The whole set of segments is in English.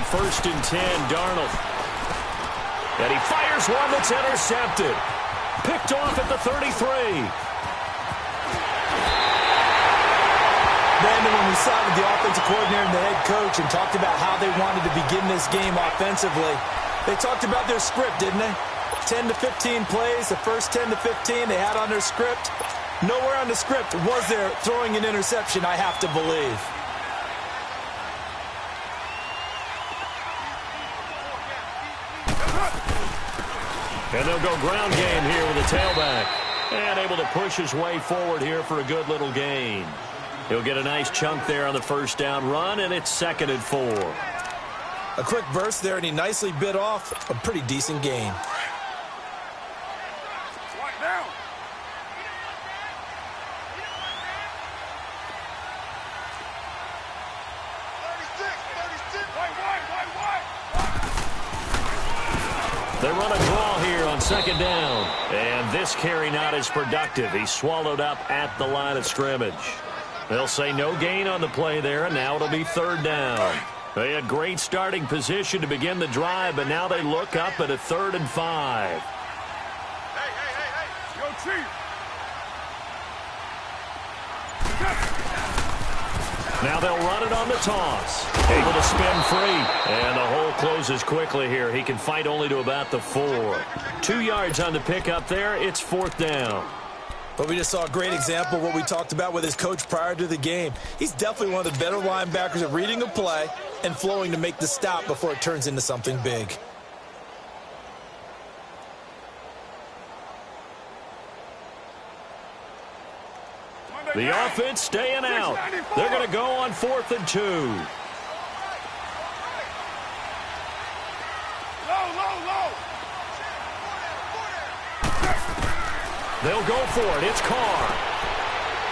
first and 10, Darnold. And he fires one that's intercepted. Picked off at the 33. Brandon, when we sat with the offensive coordinator and the head coach and talked about how they wanted to begin this game offensively, they talked about their script, didn't they? 10 to 15 plays, the first 10 to 15 they had on their script. Nowhere on the script was there throwing an interception, I have to believe. And they'll go ground game here with a tailback. And able to push his way forward here for a good little gain. He'll get a nice chunk there on the first down run, and it's 2nd and 4. A quick burst there, and he nicely bit off a pretty decent gain. They run a draw here on 2nd down. And this carry not as productive. He's swallowed up at the line of scrimmage. They'll say no gain on the play there, and now it'll be 3rd down. They had great starting position to begin the drive, but now they look up at a 3rd and 5. Hey. Yo, Chief. Now they'll run it on the toss. Able to spin free. And the hole closes quickly here. He can fight only to about the 4. 2 yards on the pickup there. It's 4th down. But we just saw a great example of what we talked about with his coach prior to the game. He's definitely one of the better linebackers at reading a play and flowing to make the stop before it turns into something big. The offense staying out. They're going to go on 4th and 2. Low. They'll go for it. It's Carr.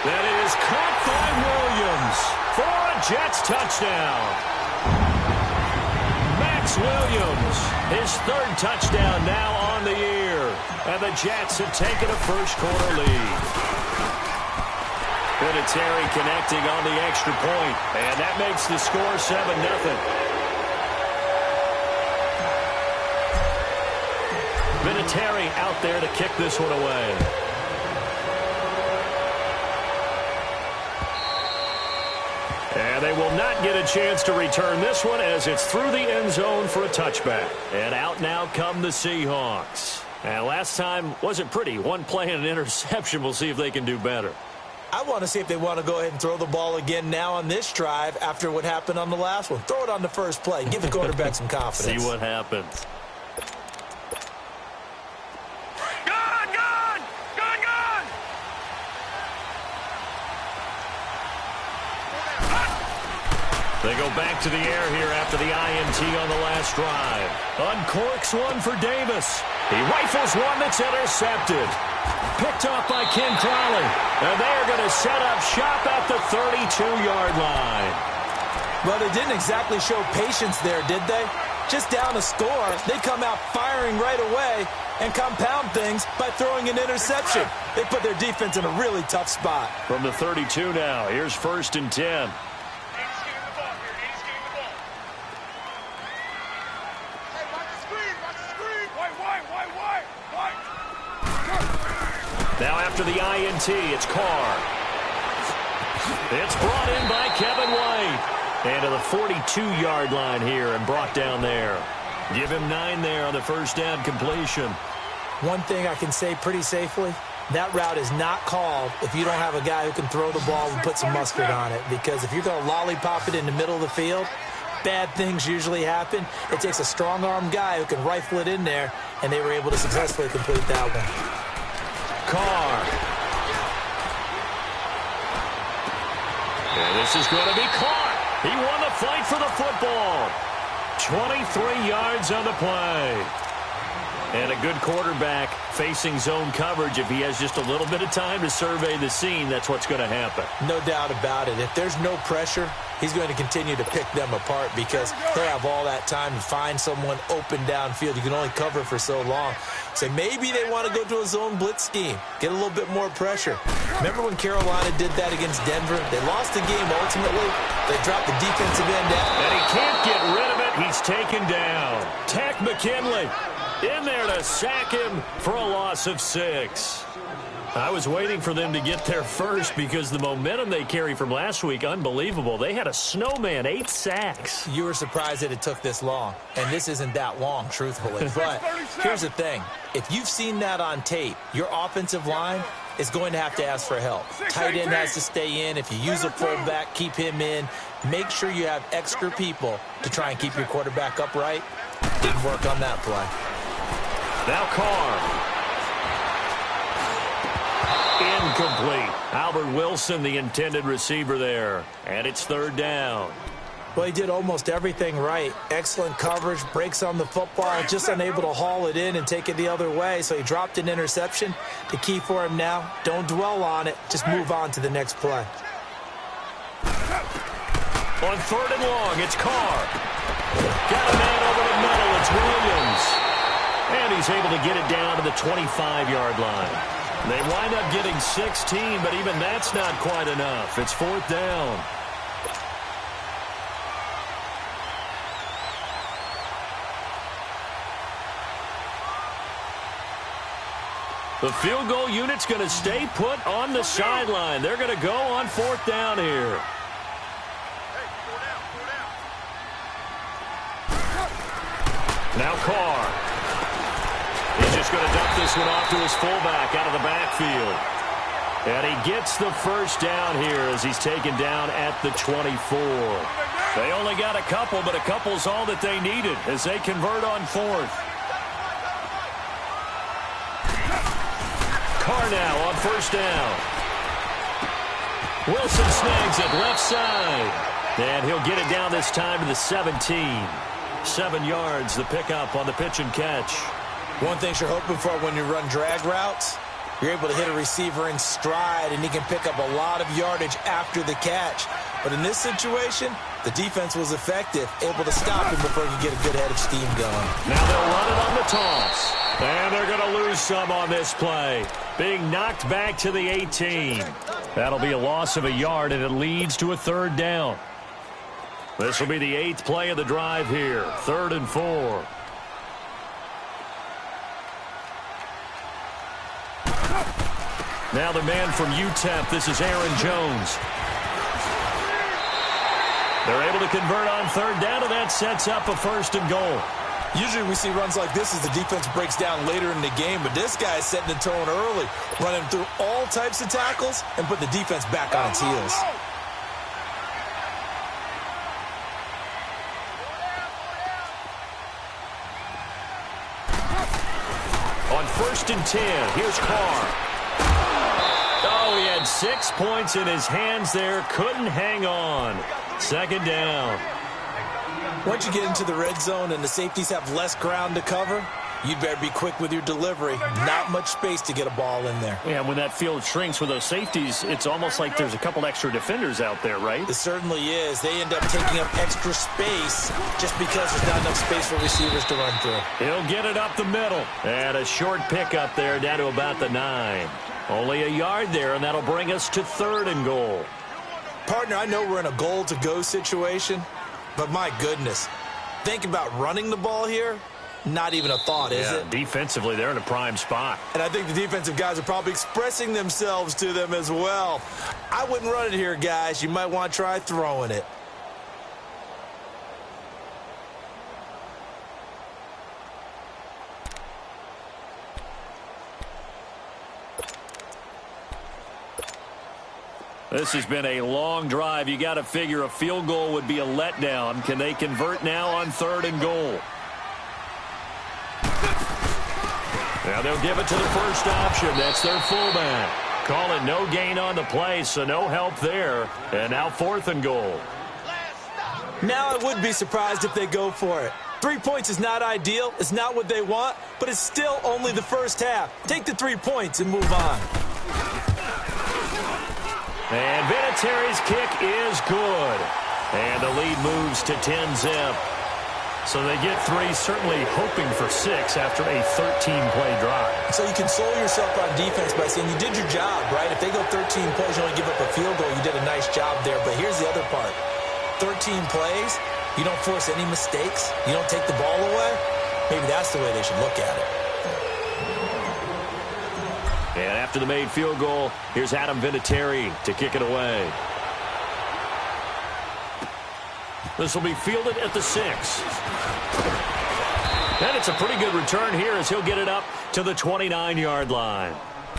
That is caught by Williams for a Jets touchdown. Max Williams, his 3rd touchdown now on the year. And the Jets have taken a first-quarter lead. Terry connecting on the extra point, and that makes the score 7-0. Vinatieri out there to kick this one away. And they will not get a chance to return this one as it's through the end zone for a touchback. And out now come the Seahawks. And last time wasn't pretty. One play and an interception. We'll see if they can do better. I want to see if they want to go ahead and throw the ball again now on this drive after what happened on the last one. Throw it on the first play. Give the quarterback some confidence. See what happens. They go back to the air here after the INT on the last drive. Uncorks one for Davis. He rifles one that's intercepted. Picked off by Ken Crowley. And they're going to set up shop at the 32-yard line. Well, they didn't exactly show patience there, did they? Just down a score, they come out firing right away and compound things by throwing an interception. They put their defense in a really tough spot. From the 32 now, here's 1st and 10. Now after the INT, it's Carr. It's brought in by Kevin White. And to the 42-yard line here and brought down there. Give him 9 there on the first down completion. One thing I can say pretty safely, that route is not called if you don't have a guy who can throw the ball and put some mustard on it. Because if you're going to lollipop it in the middle of the field, bad things usually happen. It takes a strong-arm guy who can rifle it in there, and they were able to successfully complete that one. Carr. And this is going to be caught. He won the fight for the football. 23 yards on the play. And a good quarterback facing zone coverage. If he has just a little bit of time to survey the scene, that's what's going to happen. No doubt about it. If there's no pressure, he's going to continue to pick them apart because he'll have all that time to find someone open downfield. You can only cover for so long. So maybe they want to go to a zone blitz scheme, get a little bit more pressure. Remember when Carolina did that against Denver? They lost the game ultimately. They dropped the defensive end out. And he can't get rid of it. He's taken down. Tech McKinley in there to sack him for a loss of 6. I was waiting for them to get there first because the momentum they carry from last week, unbelievable. They had a snowman, 8 sacks. You were surprised that it took this long, and this isn't that long, truthfully. But here's the thing. If you've seen that on tape, your offensive line is going to have to ask for help. Tight end has to stay in. If you use a fullback, keep him in. Make sure you have extra people to try and keep your quarterback upright. Didn't work on that play. Now Carr. Incomplete. Albert Wilson, the intended receiver there. And it's 3rd down. Well, he did almost everything right. Excellent coverage, breaks on the football, just unable to haul it in and take it the other way. So he dropped an interception. The key for him now, don't dwell on it. Just move on to the next play. On 3rd and long, it's Carr. Got a man over the middle. It's Williams. And he's able to get it down to the 25-yard line. They wind up getting 16, but even that's not quite enough. It's 4th down. The field goal unit's going to stay put on the sideline. They're going to go on 4th down here. Now Carr. He's just going to dump this one off to his fullback out of the backfield. And he gets the 1st down here as he's taken down at the 24. They only got a couple, but a couple's all that they needed as they convert on 4th. Carr now on 1st down. Wilson snags it left side. And he'll get it down this time to the 17. 7 yards, the pickup on the pitch and catch. One thing you're hoping for when you run drag routes, you're able to hit a receiver in stride, and he can pick up a lot of yardage after the catch. But in this situation, the defense was effective, able to stop him before he could get a good head of steam going. Now they'll run it on the toss. And they're going to lose some on this play. Being knocked back to the 18. That'll be a loss of a yard, and it leads to a 3rd down. This will be the 8th play of the drive here. 3rd and 4. Now the man from UTEP, this is Aaron Jones. They're able to convert on 3rd down, and that sets up a 1st and goal. Usually we see runs like this as the defense breaks down later in the game, but this guy is setting the tone early, running through all types of tackles and put the defense back on its heels. On 1st and 10, here's Carr. Oh, he had 6 points in his hands there. Couldn't hang on. 2nd down. Once you get into the red zone and the safeties have less ground to cover, you'd better be quick with your delivery. Not much space to get a ball in there. Yeah, when that field shrinks with those safeties, it's almost like there's a couple extra defenders out there, right? It certainly is. They end up taking up extra space just because there's not enough space for receivers to run through. He'll get it up the middle. And a short pickup there down to about the 9. Only a yard there, and that'll bring us to 3rd and goal. Partner, I know we're in a goal-to-go situation, but my goodness, think about running the ball here. Not even a thought, is it? Defensively, they're in a prime spot. And I think the defensive guys are probably expressing themselves to them as well. I wouldn't run it here, guys. You might want to try throwing it. This has been a long drive. You got to figure a field goal would be a letdown. Can they convert now on 3rd and goal? Now they'll give it to the first option. That's their fullback. Call it no gain on the play, so no help there. And now 4th and goal. Now I would be surprised if they go for it. 3 points is not ideal. It's not what they want, but it's still only the first half. Take the 3 points and move on. And Vinatieri's kick is good. And the lead moves to 10-zip. So they get 3, certainly hoping for 6 after a 13-play drive. So you console yourself on defense by saying you did your job, right? If they go 13 plays, you only give up a field goal, you did a nice job there. But here's the other part. 13 plays, you don't force any mistakes, you don't take the ball away, maybe that's the way they should look at it. And after the made field goal, here's Adam Vinatieri to kick it away. This will be fielded at the 6. And it's a pretty good return here as he'll get it up to the 29-yard line.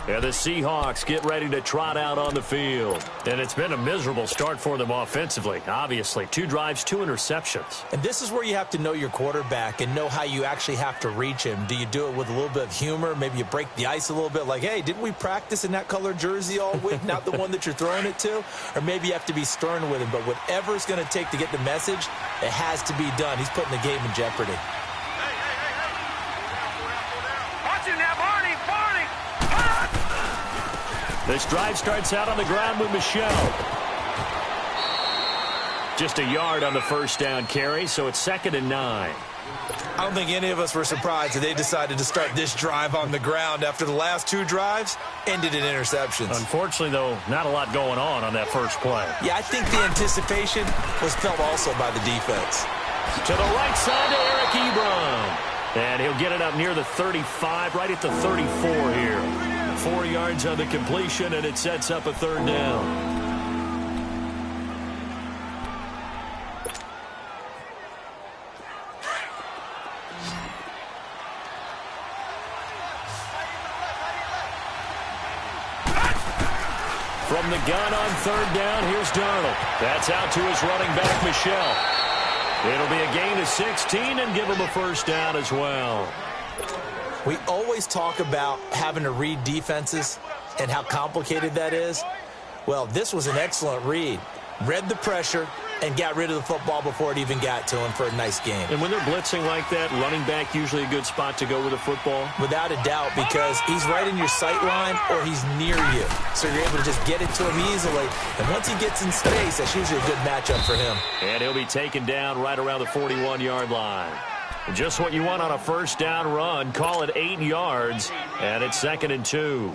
And the Seahawks get ready to trot out on the field. And it's been a miserable start for them offensively. Obviously, 2 drives, 2 interceptions. And this is where you have to know your quarterback and know how you actually have to reach him. Do you do it with a little bit of humor? Maybe you break the ice a little bit like, hey, didn't we practice in that color jersey all week? Not the one that you're throwing it to? Or maybe you have to be stern with him. But whatever it's going to take to get the message, it has to be done. He's putting the game in jeopardy. This drive starts out on the ground with Michelle. Just a yard on the first down carry, so it's 2nd and 9. I don't think any of us were surprised that they decided to start this drive on the ground after the last 2 drives ended in interceptions. Unfortunately, though, not a lot going on that first play. Yeah, I think the anticipation was felt also by the defense. To the right side to Eric Ebron. And he'll get it up near the 35, right at the 34 here. 4 yards on the completion, and it sets up a 3rd down. From the gun on 3rd down, here's Darnold. That's out to his running back, Michelle. It'll be a gain of 16 and give him a 1st down as well. We always talk about having to read defenses and how complicated that is. Well, this was an excellent read. Read the pressure and got rid of the football before it even got to him for a nice game. And when they're blitzing like that, running back usually a good spot to go with the football? Without a doubt, because he's right in your sight line or he's near you. So you're able to just get it to him easily. And once he gets in space, that's usually a good matchup for him. And he'll be taken down right around the 41-yard line. Just what you want on a 1st down run. Call it 8 yards, and it's 2nd and 2.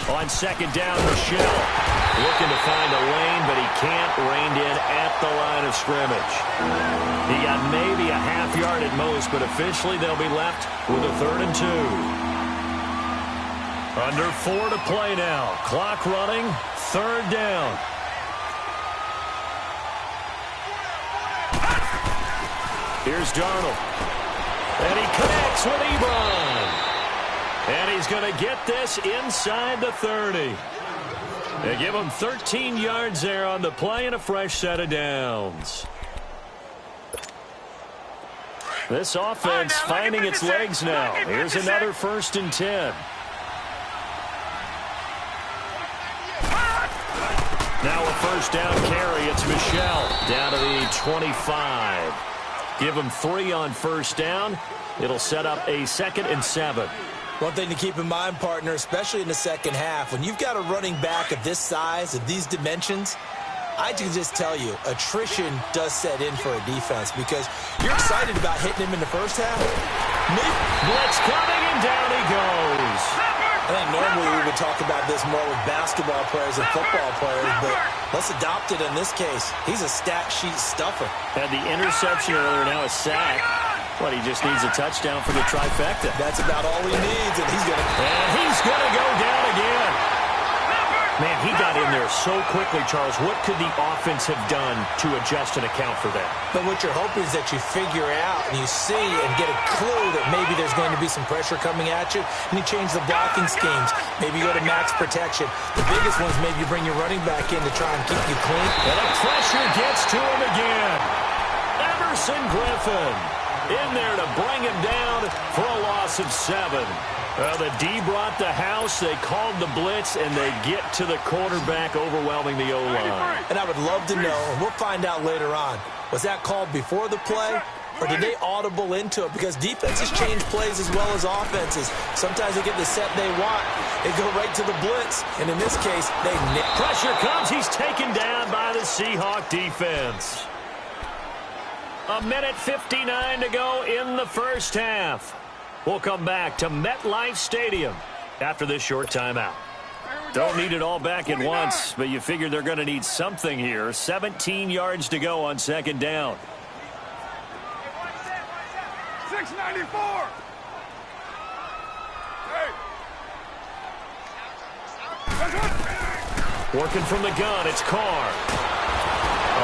On 2nd down, Michelle looking to find a lane, but he can't. Reined in at the line of scrimmage. He got maybe a half yard at most, but officially they'll be left with a 3rd and 2. Under 4 to play now. Clock running. 3rd down. Here's Darnold. And he connects with Ebron. And he's going to get this inside the 30. They give him 13 yards there on the play and a fresh set of downs. This offense finding its legs now. Here's another 1st and 10. Now a 1st down carry. It's Michelle down to the 25. Give him 3 on 1st down. It'll set up a 2nd and 7. One thing to keep in mind, partner, especially in the second half, when you've got a running back of this size, of these dimensions, I can just tell you, attrition does set in for a defense because you're excited about hitting him in the first half. Blitz coming, and down he goes. I think normally we would talk about this more with basketball players and football players, but let's adopt it in this case. He's a stat sheet stuffer. Had the interception earlier, now a sack. But he just needs a touchdown for the trifecta. That's about all he needs, and he's going to go down again. Man, he got in there so quickly, Charles. What could the offense have done to adjust and account for that? But what you're hoping is that you figure out and you see and get a clue that maybe there's going to be some pressure coming at you, and you change the blocking schemes. Maybe you go to max protection. The biggest ones, maybe you bring your running back in to try and keep you clean. And the pressure gets to him again. Everson Griffin in there to bring him down for a loss of 7. The D brought the house. They called the blitz, and they get to the quarterback, overwhelming the O-line. And I would love to know, and we'll find out later on, was that called before the play or did they audible into it? Because defenses change plays as well as offenses. Sometimes they get the set they want. They go right to the blitz. And in this case, they nick. Pressure comes. He's taken down by the Seahawk defense. 1:59 to go in the first half. We'll come back to MetLife Stadium after this short timeout. Don't need it all back at once, but you figure they're going to need something here. 17 yards to go on second down. 694. Hey. Working from the gun, it's Carr.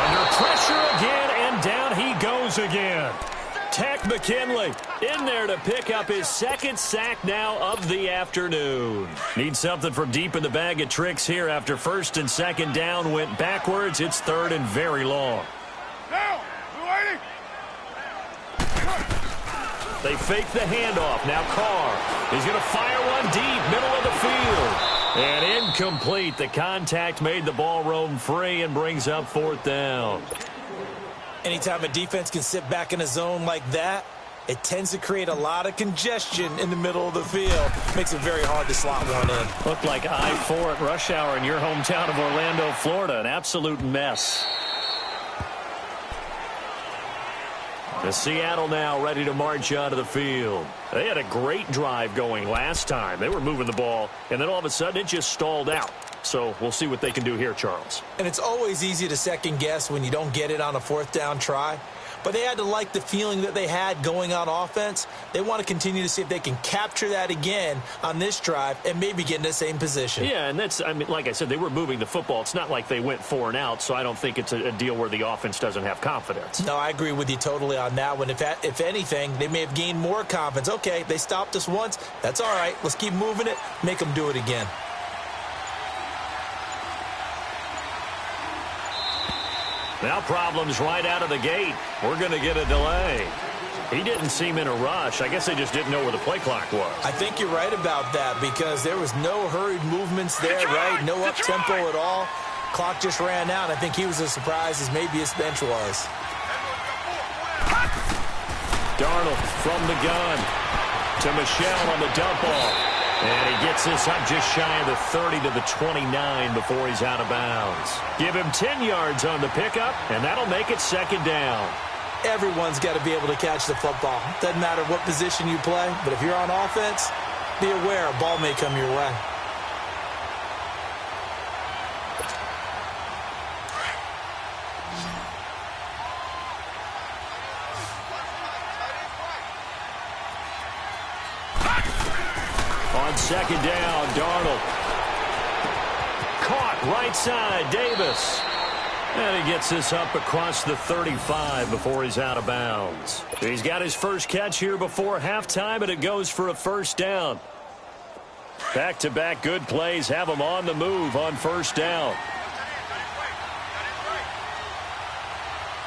Under pressure again, and down he goes again. Tech McKinley in there to pick up his second sack now of the afternoon. Need something from deep in the bag of tricks here after first and second down went backwards. It's third and very long. Now, waiting. They fake the handoff. Now Carr. He's going to fire one deep, middle of the field. And incomplete. The contact made the ball roam free and brings up fourth down. Anytime a defense can sit back in a zone like that, it tends to create a lot of congestion in the middle of the field. Makes it very hard to slot one in. Looked like I-4 at rush hour in your hometown of Orlando, Florida. An absolute mess. The Seattle now ready to march out of the field. They had a great drive going last time. They were moving the ball, and then all of a sudden it just stalled out. So we'll see what they can do here, Charles. And it's always easy to second guess when you don't get it on a fourth down try. But they had to like the feeling that they had going on offense. They want to continue to see if they can capture that again on this drive and maybe get in the same position. Yeah, and that's, I mean, like I said, they were moving the football. It's not like they went 4 and out, so I don't think it's a deal where the offense doesn't have confidence. No, I agree with you totally on that one. If anything, they may have gained more confidence. Okay, they stopped us once. That's all right. Let's keep moving it. Make them do it again. Now problems right out of the gate. We're going to get a delay. He didn't seem in a rush. I guess they just didn't know where the play clock was. I think you're right about that because there was no hurried movements there, right? No up-tempo at all. Clock just ran out. I think he was as surprised as maybe his bench was. Darnold from the gun to Michel on the dump off. And he gets this up just shy of the 30 to the 29 before he's out of bounds. Give him 10 yards on the pickup, and that'll make it second down. Everyone's got to be able to catch the football. Doesn't matter what position you play, but if you're on offense, be aware a ball may come your way. On second down, Darnold. Caught right side, Davis. And he gets this up across the 35 before he's out of bounds. He's got his first catch here before halftime, and it goes for a first down. Back-to-back good plays have him on the move on first down.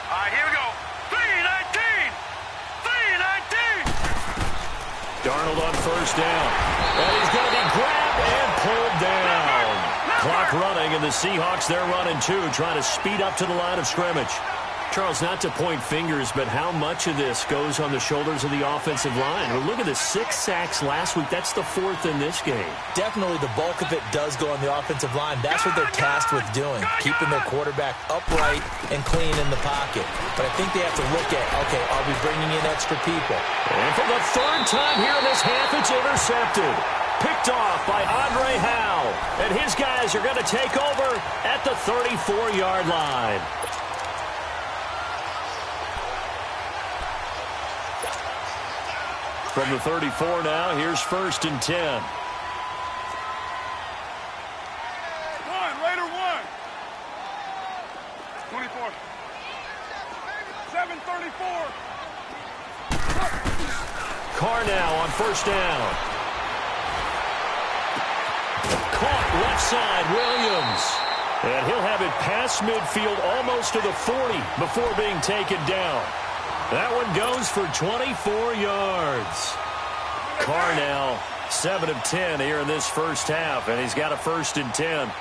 All right, here we go. 3-19. 3-19. Darnold on first down. And he's going to be grabbed and pulled down. Clock running, and the Seahawks, they're running too, trying to speed up to the line of scrimmage. Charles, not to point fingers, but how much of this goes on the shoulders of the offensive line? Well, look at the 6 sacks last week. That's the 4th in this game. Definitely the bulk of it does go on the offensive line. That's what they're tasked with doing, keeping their quarterback upright and clean in the pocket. But I think they have to look at, okay, are we bringing in extra people? And for the 3rd time here in this half, it's intercepted. Picked off by Andre Howe. And his guys are going to take over at the 34-yard line. From the 34 now, here's 1st and 10. 1, Raider 1. 24. 734. Carr now on first down. Caught left side, Williams. And he'll have it past midfield almost to the 40 before being taken down. That one goes for 24 yards. Carr now 7 of 10 here in this first half, and he's got a 1st and 10.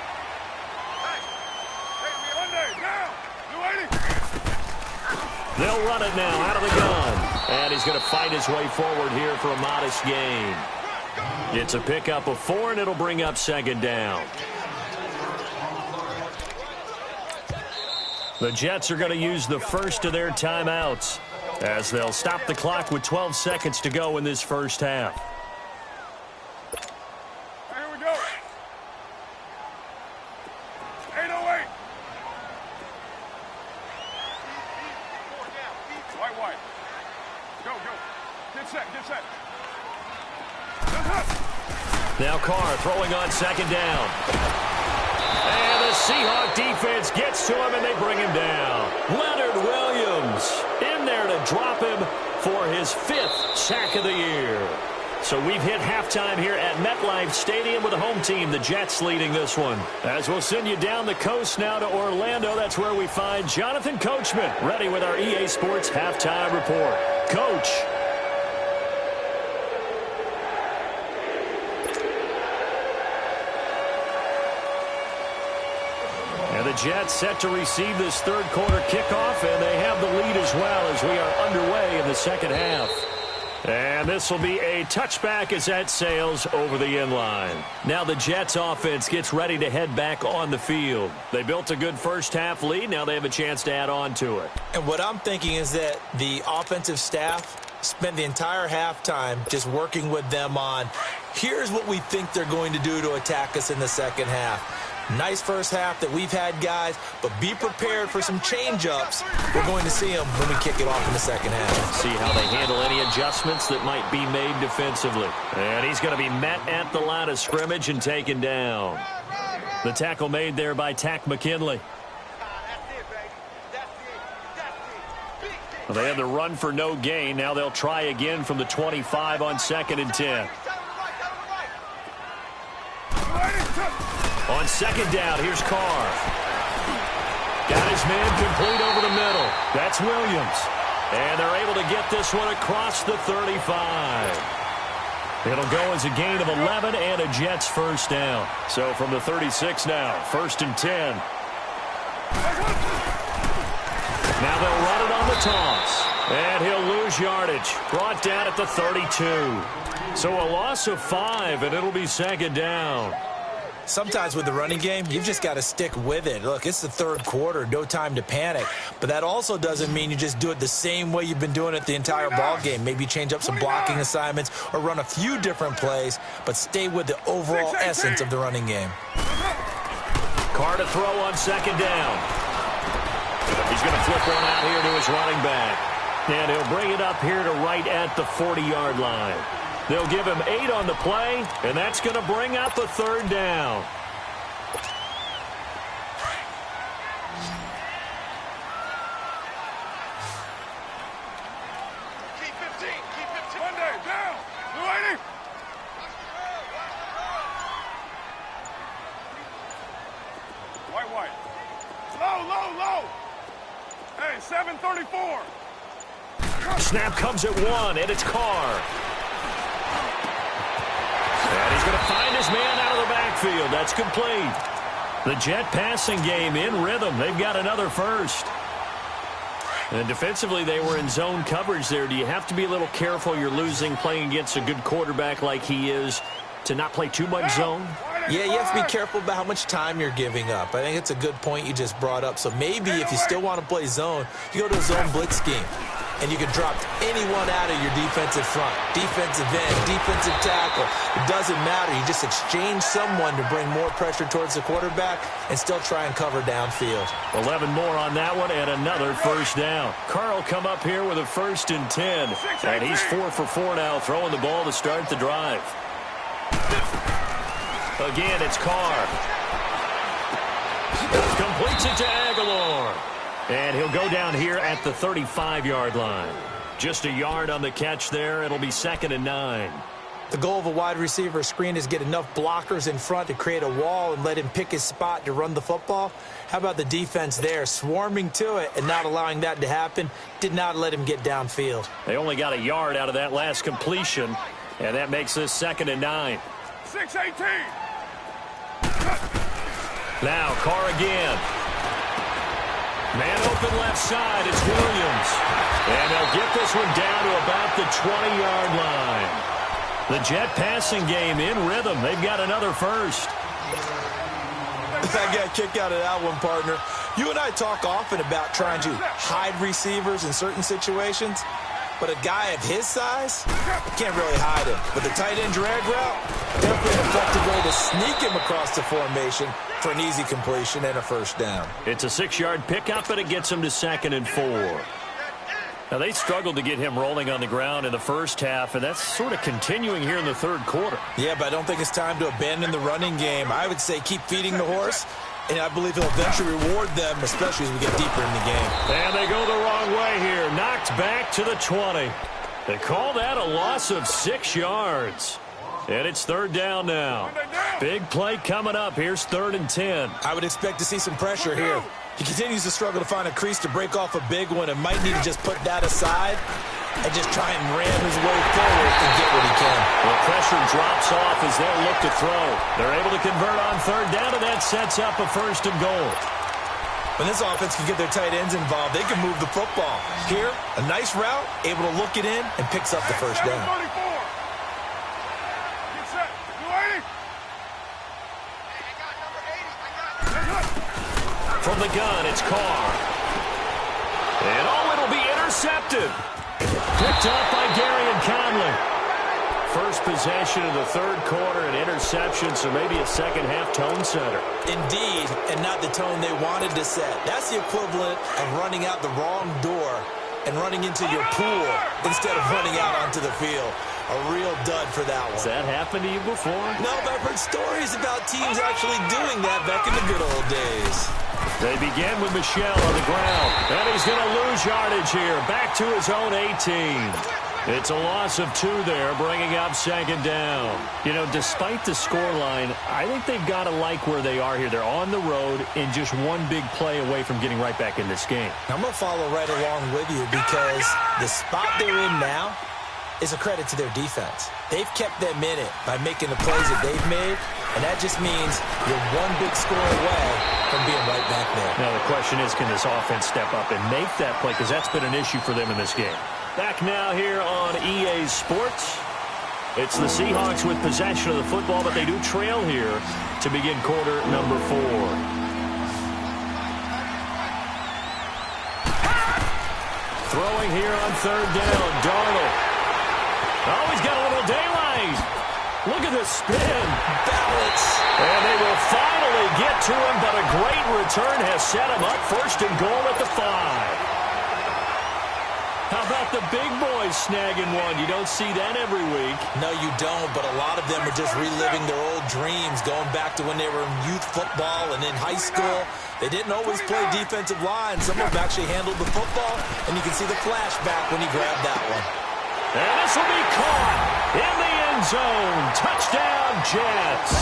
They'll run it now out of the gun. And he's going to fight his way forward here for a modest gain. It's a pickup of 4, and it'll bring up second down. The Jets are going to use the first of their timeouts as they'll stop the clock with 12 seconds to go in this first half. Here we go. 808. White. Go. Get set. Now Carr throwing on second down. And the Seahawk defense gets to him, and they bring him down. Leonard Williams in there to drop him for his 5th sack of the year. So we've hit halftime here at MetLife Stadium with the home team, the Jets, leading this one. As we'll send you down the coast now to Orlando, that's where we find Jonathan Coachman, ready with our EA Sports halftime report. Coach. And the Jets set to receive this third quarter kickoff, and they have the lead as well as we are underway in the second half. And this will be a touchback as that sails over the end line. Now the Jets offense gets ready to head back on the field. They built a good first half lead. Now they have a chance to add on to it. And what I'm thinking is that the offensive staff spent the entire halftime just working with them on, here's what we think they're going to do to attack us in the second half. Nice first half that we've had, guys, but be prepared for some change-ups. We're going to see them when we kick it off in the second half. See how they handle any adjustments that might be made defensively. And he's going to be met at the line of scrimmage and taken down. The tackle made there by Tack McKinley. Well, they had the run for no gain. Now they'll try again from the 25 on 2nd and 10. On second down, here's Carr. Got his man complete over the middle. That's Williams. And they're able to get this one across the 35. It'll go as a gain of 11 and a Jets first down. So from the 36 now, 1st and 10. Now they'll run it on the toss. And he'll lose yardage. Brought down at the 32. So a loss of 5, and it'll be second down. Sometimes with the running game, you've just got to stick with it. Look, it's the third quarter, no time to panic. But that also doesn't mean you just do it the same way you've been doing it the entire ball game. Maybe change up some blocking assignments or run a few different plays, but stay with the overall essence of the running game. Carr to throw on second down. He's going to flip one out here to his running back. And he'll bring it up here to right at the 40-yard line. They'll give him 8 on the play, and that's going to bring up a third down. Keep 15. Monday, down. Blue 80. White. Low. Hey, 734. Snap comes at 1, and it's Carr. And he's going to find his man out of the backfield. That's complete. The Jet passing game in rhythm. They've got another first. And defensively, they were in zone coverage there. Do you have to be a little careful? You're losing playing against a good quarterback like he is to not play too much zone? Yeah, you have to be careful about how much time you're giving up. I think it's a good point you just brought up. So maybe if you still want to play zone, you go to a zone blitz scheme. And you can drop anyone out of your defensive front, defensive end, defensive tackle. It doesn't matter. You just exchange someone to bring more pressure towards the quarterback and still try and cover downfield. 11 more on that one and another first down. Carr will come up here with a 1st and 10. And he's 4 for 4 now, throwing the ball to start the drive. Again, it's Carr. Completes it to Aguilar. And he'll go down here at the 35-yard line. Just a yard on the catch there. It'll be 2nd and 9. The goal of a wide receiver screen is get enough blockers in front to create a wall and let him pick his spot to run the football. How about the defense there, swarming to it and not allowing that to happen? Did not let him get downfield. They only got a yard out of that last completion, and that makes this 2nd and 9. 6-18. Now Carr again. Man open left side, it's Williams. And they'll get this one down to about the 20-yard line. The Jet passing game in rhythm. They've got another first. I got a kick out of that one, partner. You and I talk often about trying to hide receivers in certain situations, but a guy of his size, can't really hide him. But the tight end drag route, definitely an effective way to sneak him across the formation for an easy completion and a first down. It's a 6-yard pickup, and it gets him to 2nd and 4. Now, they struggled to get him rolling on the ground in the first half, and that's sort of continuing here in the third quarter. Yeah, but I don't think it's time to abandon the running game. I would say keep feeding the horse, and I believe he'll eventually reward them, especially as we get deeper in the game. And they go the wrong way here. Knocked back to the 20. They call that a loss of 6 yards. And it's 3rd down now. Big play coming up. Here's 3rd and 10. I would expect to see some pressure here. He continues to struggle to find a crease to break off a big one and might need to just put that aside and just try and ram his way forward and get what he can. The pressure drops off as they'll look to throw. They're able to convert on 3rd down, and that sets up a 1st and goal. When this offense can get their tight ends involved, they can move the football. Here, a nice route, able to look it in, and picks up the 1st down. From the gun, it's Carr. And it'll be intercepted. Picked up by Gary and Conley. First possession of the 3rd quarter, an interception, so maybe a second-half tone setter. Indeed, and not the tone they wanted to set. That's the equivalent of running out the wrong door and running into your pool instead of running out onto the field. A real dud for that one. Has that happened to you before? No, but I've heard stories about teams actually doing that back in the good old days. They begin with Michel on the ground. And he's going to lose yardage here. Back to his own 18. It's a loss of 2 there, bringing up 2nd down. You know, despite the scoreline, I think they've got to like where they are here. They're on the road and just one big play away from getting right back in this game. I'm going to follow right along with you because the spot they're in now is a credit to their defense. They've kept them in it by making the plays that they've made, and that just means you're one big score away from being right back there. Now the question is, can this offense step up and make that play? Because that's been an issue for them in this game. Back now here on EA Sports. It's the Seahawks with possession of the football, but they do trail here to begin quarter number 4. Throwing here on 3rd down, Darnold. Oh, he's got a little daylight. Look at the spin. Balance. And they will finally get to him, but a great return has set him up 1st and goal at the 5. How about the big boys snagging one? You don't see that every week. No, you don't, but a lot of them are just reliving their old dreams, going back to when they were in youth football and in high school. They didn't always play defensive line. Some of them actually handled the football, and you can see the flashback when he grabbed that one. And this will be caught in the end zone. Touchdown, Jets.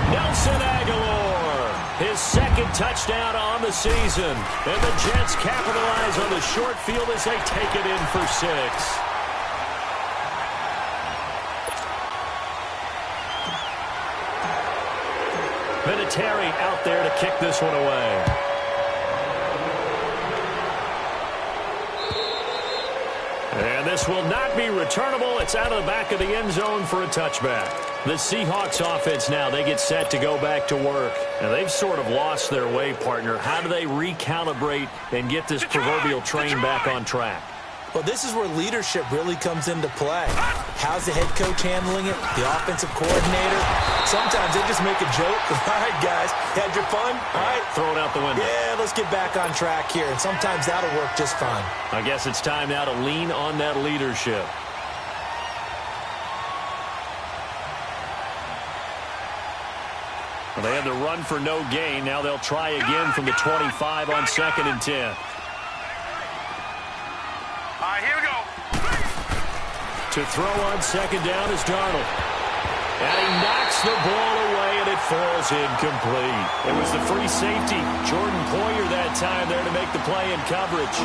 Nelson Aguilar, his 2nd touchdown on the season. And the Jets capitalize on the short field as they take it in for 6. Vinatieri out there to kick this one away. And this will not be returnable. It's out of the back of the end zone for a touchback. The Seahawks offense now, they get set to go back to work. And they've sort of lost their way, partner. How do they recalibrate and get this proverbial train back on track? Well, this is where leadership really comes into play. How's the head coach handling it? The offensive coordinator? Sometimes they just make a joke. All right, guys, had your fun? All right. Throw it out the window. Yeah, let's get back on track here. And sometimes that'll work just fine. I guess it's time now to lean on that leadership. Well, they had the run for no gain. Now they'll try again from the 25 on 2nd and 10. Here we go. To throw on 2nd down is Darnold. And he knocks the ball away, and it falls incomplete. It was the free safety, Jordan Poyer, that time there to make the play in coverage.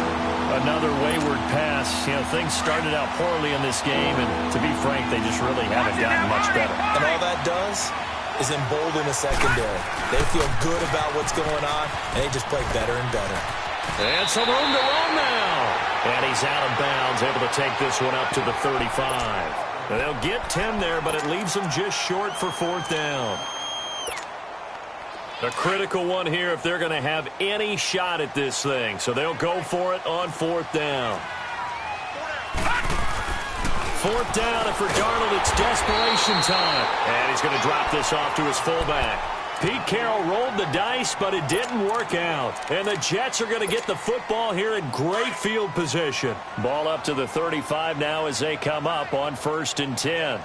Another wayward pass. You know, things started out poorly in this game, and to be frank, they just really haven't gotten much better. And all that does, is embolden the secondary. They feel good about what's going on, and they just play better and better. And some room to run now. And he's out of bounds, able to take this one up to the 35. And they'll get 10 there, but it leaves them just short for fourth down. A critical one here if they're going to have any shot at this thing. So they'll go for it on fourth down. Fourth down, and for Darnold, it's desperation time. And he's going to drop this off to his fullback. Pete Carroll rolled the dice, but it didn't work out. And the Jets are going to get the football here in great field position. Ball up to the 35 now as they come up on 1st and 10.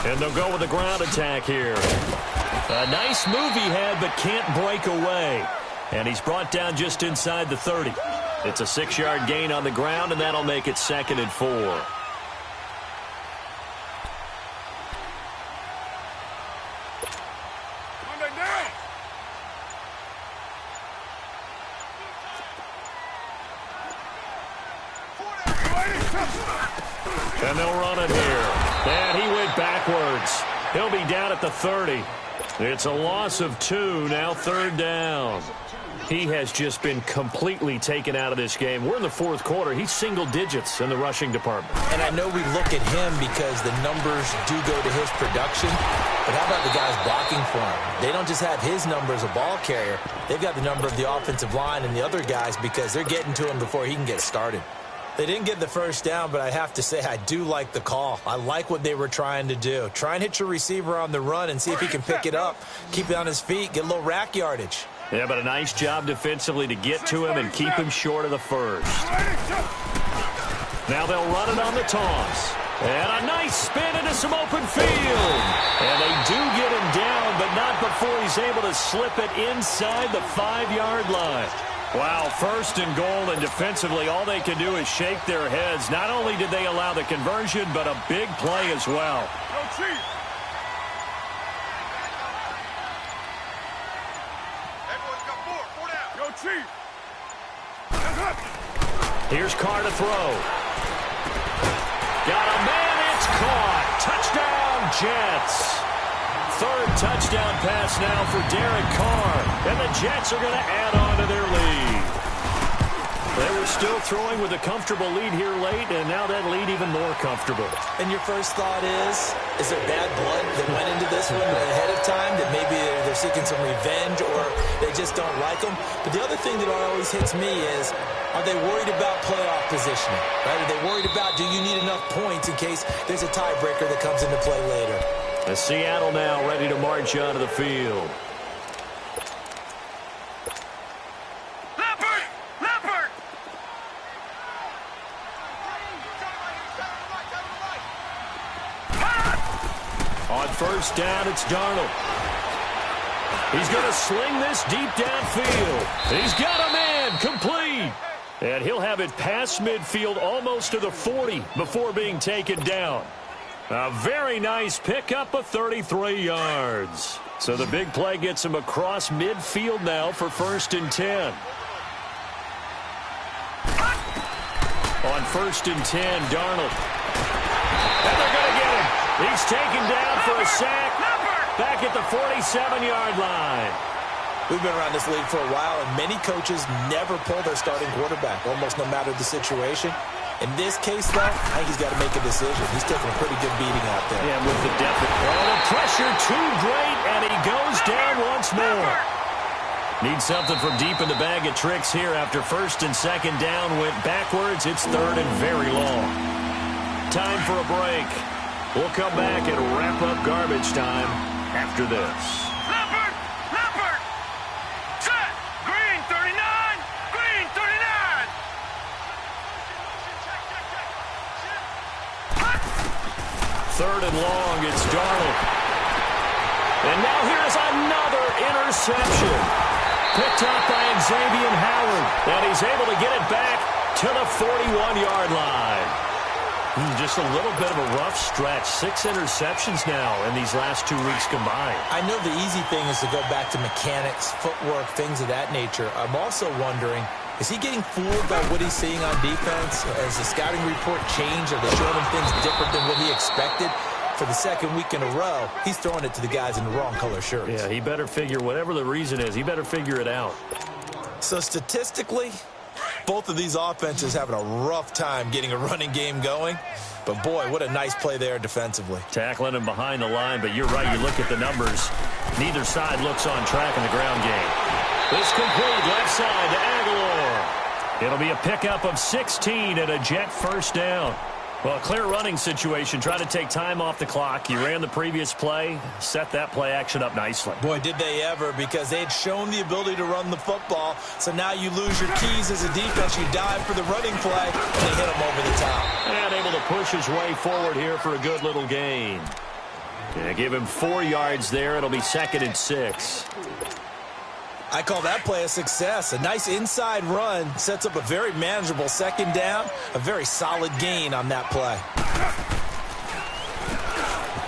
And they'll go with the ground attack here. A nice move he had, but can't break away. And he's brought down just inside the 30. It's a 6-yard gain on the ground, and that'll make it 2nd and 4. And they'll run it here. And he went backwards. He'll be down at the 30. It's a loss of 2, now 3rd down. He has just been completely taken out of this game. We're in the 4th quarter. He's single digits in the rushing department. And I know we look at him because the numbers do go to his production. But how about the guys blocking for him? They don't just have his number as a ball carrier. They've got the number of the offensive line and the other guys because they're getting to him before he can get started. They didn't get the first down, but I have to say I do like the call. I like what they were trying to do. Try and hit your receiver on the run and see if he can pick it up, keep it on his feet, get a little rack yardage. Yeah, but a nice job defensively to get to him and keep him short of the first. Now they'll run it on the toss. And a nice spin into some open field. And they do get him down, but not before he's able to slip it inside the 5-yard line. Wow, 1st and goal, and defensively all they can do is shake their heads. Not only did they allow the conversion, but a big play as well. Here's Carr to throw. Got a man, it's caught. Touchdown, Jets. 3rd touchdown pass now for Derek Carr. And the Jets are going to add on to their lead. They were still throwing with a comfortable lead here late, and now that lead even more comfortable. And your first thought is there bad blood that went into this one ahead of time, that maybe they're seeking some revenge or they just don't like them? But the other thing that always hits me is, are they worried about playoff positioning? Right? Are they worried about, do you need enough points in case there's a tiebreaker that comes into play later? As Seattle now ready to march onto the field. On 1st down, it's Darnold. He's going to sling this deep downfield. He's got a man, complete. And he'll have it past midfield almost to the 40 before being taken down. A very nice pickup of 33 yards. So the big play gets him across midfield now for 1st and 10. On 1st and 10, Darnold. And they're going to get him. He's taken down for a sack back at the 47-yard line. We've been around this league for a while, and many coaches never pull their starting quarterback, almost no matter the situation. In this case, though, I think he's got to make a decision. He's taking a pretty good beating out there. Yeah, with the depth. Oh, the pressure too great, and he goes down once more. Needs something from deep in the bag of tricks here after 1st and 2nd down went backwards. It's 3rd and very long. Time for a break. We'll come back and wrap up garbage time after this. Set. Green 39. Green 39. 3rd and long, it's Darnold. And now here's another interception. Picked up by Xavier Howard. And he's able to get it back to the 41-yard line. Just a little bit of a rough stretch. 6 interceptions now in these last 2 weeks combined. I know the easy thing is to go back to mechanics, footwork, things of that nature. I'm also wondering, Is he getting fooled by what he's seeing on defense? Has the scouting report changed? Are they showing him things different than what he expected? For the second week in a row, he's throwing it to the guys in the wrong color shirts. Yeah, he better figure, whatever the reason is, he better figure it out. So statistically, both of these offenses having a rough time getting a running game going. But, boy, what a nice play there defensively. Tackling him behind the line, but you're right. You look at the numbers. Neither side looks on track in the ground game. This complete left side to Aguilar. It'll be a pickup of 16 and a Jet first down. Well, a clear running situation. Try to take time off the clock. You ran the previous play, set that play action up nicely. Boy, did they ever, because they had shown the ability to run the football. So now you lose your keys as a defense. You dive for the running play, and they hit him over the top. And able to push his way forward here for a good little gain. Yeah, give him 4 yards there. It'll be 2nd and 6. I call that play a success. A nice inside run sets up a very manageable 2nd down. A very solid gain on that play.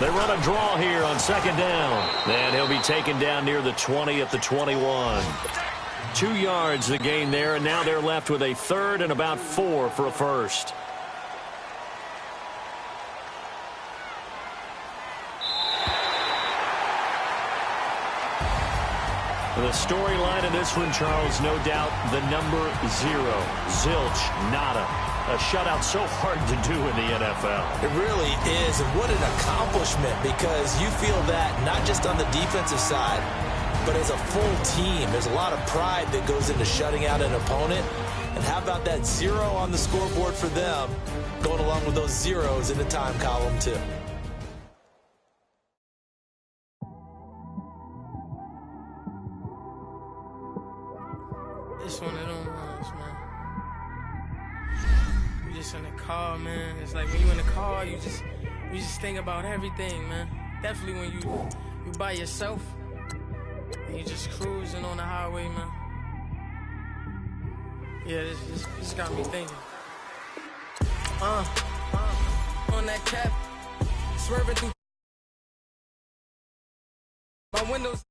They run a draw here on 2nd down. And he'll be taken down near the 20 at the 21. 2 yards the gain there, and now they're left with a 3rd and about 4 for a first. The storyline in this one, Charles, no doubt the number 0. Zilch, nada. A shutout so hard to do in the NFL. It really is, and what an accomplishment, because you feel that not just on the defensive side, but as a full team. There's a lot of pride that goes into shutting out an opponent. And how about that 0 on the scoreboard for them, going along with those zeros in the time column, too. It's one of them ones, man. You just in the car, man. It's like when you in the car, you just think about everything, man. Definitely when you by yourself and you just cruising on the highway, man. Yeah, this got me thinking. On that cap, swerving through my windows.